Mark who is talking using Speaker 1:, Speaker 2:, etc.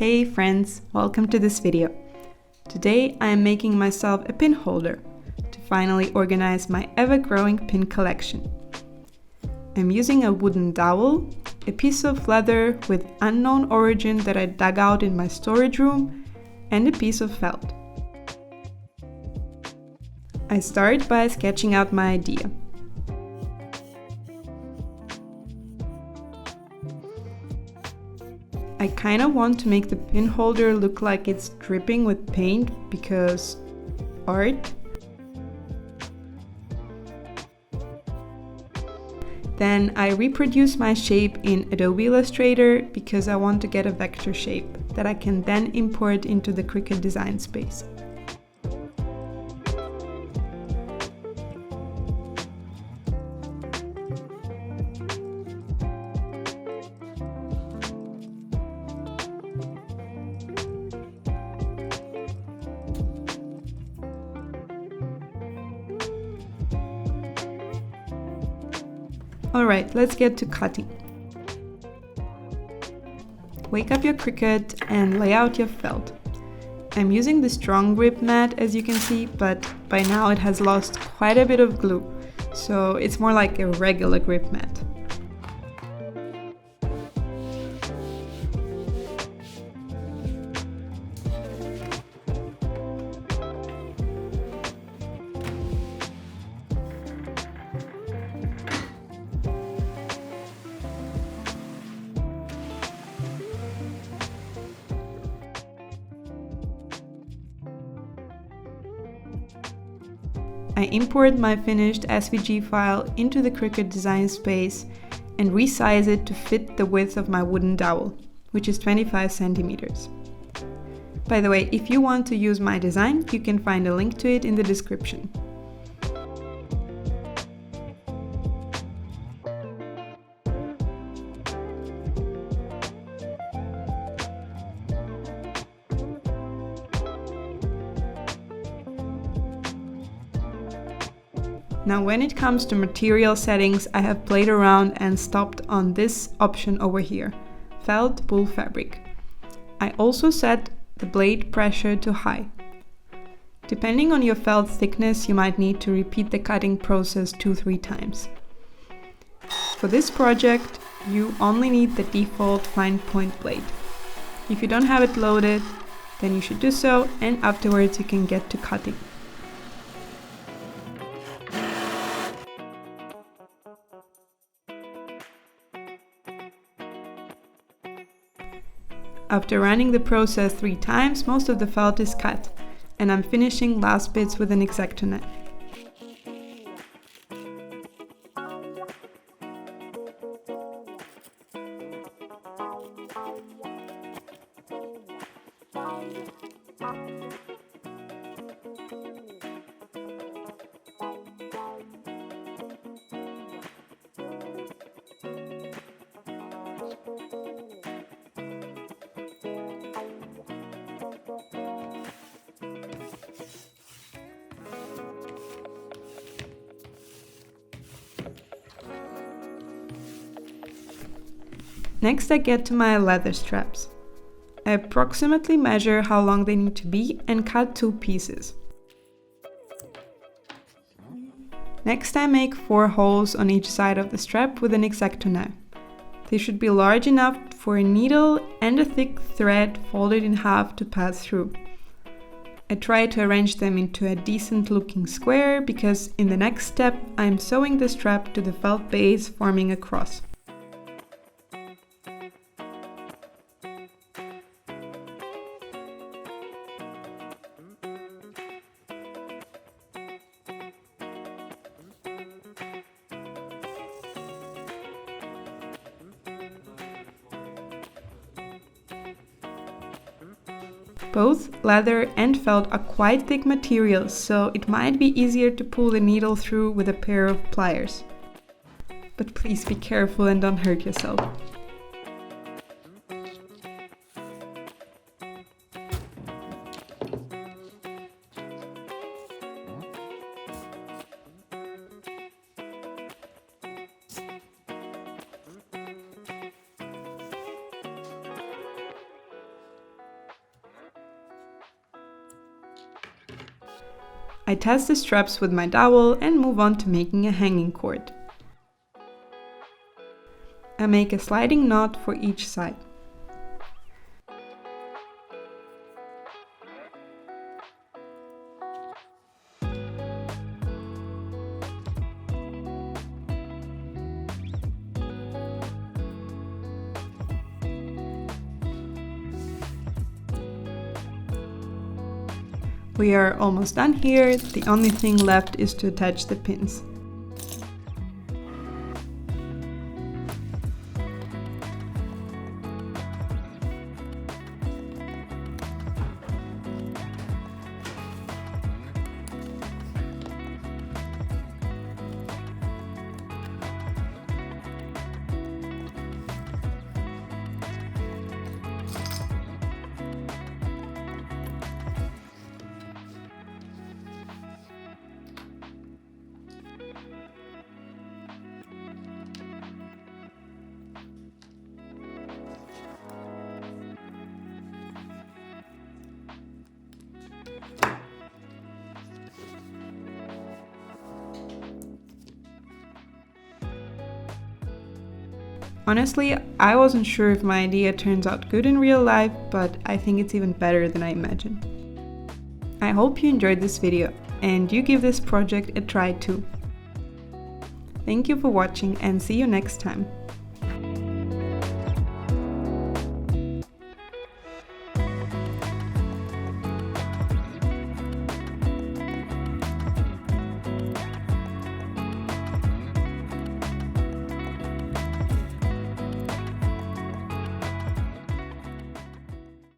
Speaker 1: Hey friends, welcome to this video. Today I am making myself a pin holder to finally organize my ever-growing pin collection. I'm using a wooden dowel, a piece of leather with unknown origin that I dug out in my storage room, and a piece of felt. I start by sketching out my idea. I kind of want to make the pin holder look like it's dripping with paint because art. Then I reproduce my shape in Adobe Illustrator because I want to get a vector shape that I can then import into the Cricut design space. Alright, let's get to cutting. Wake up your Cricut and lay out your felt. I'm using the strong grip mat as you can see, but by now it has lost quite a bit of glue, so it's more like a regular grip mat. I import my finished SVG file into the Cricut design space and resize it to fit the width of my wooden dowel, which is 25 centimeters. By the way, if you want to use my design, you can find a link to it in the description. Now when it comes to material settings, I have played around and stopped on this option over here, felt wool fabric. I also set the blade pressure to high. Depending on your felt thickness, you might need to repeat the cutting process 2-3 times. For this project, you only need the default fine point blade. If you don't have it loaded, then you should do so, and afterwards you can get to cutting. After running the process 3 times, most of the felt is cut, and I'm finishing last bits with an exacto knife. Next I get to my leather straps. I approximately measure how long they need to be and cut 2 pieces. Next I make 4 holes on each side of the strap with an exacto knife. They should be large enough for a needle and a thick thread folded in half to pass through. I try to arrange them into a decent looking square because in the next step I am sewing the strap to the felt base, forming a cross. Both leather and felt are quite thick materials, so it might be easier to pull the needle through with a pair of pliers. But please be careful and don't hurt yourself. I test the straps with my dowel and move on to making a hanging cord. I make a sliding knot for each side. We are almost done here, the only thing left is to attach the pins. Honestly, I wasn't sure if my idea turns out good in real life, but I think it's even better than I imagined. I hope you enjoyed this video and you give this project a try too. Thank you for watching and see you next time.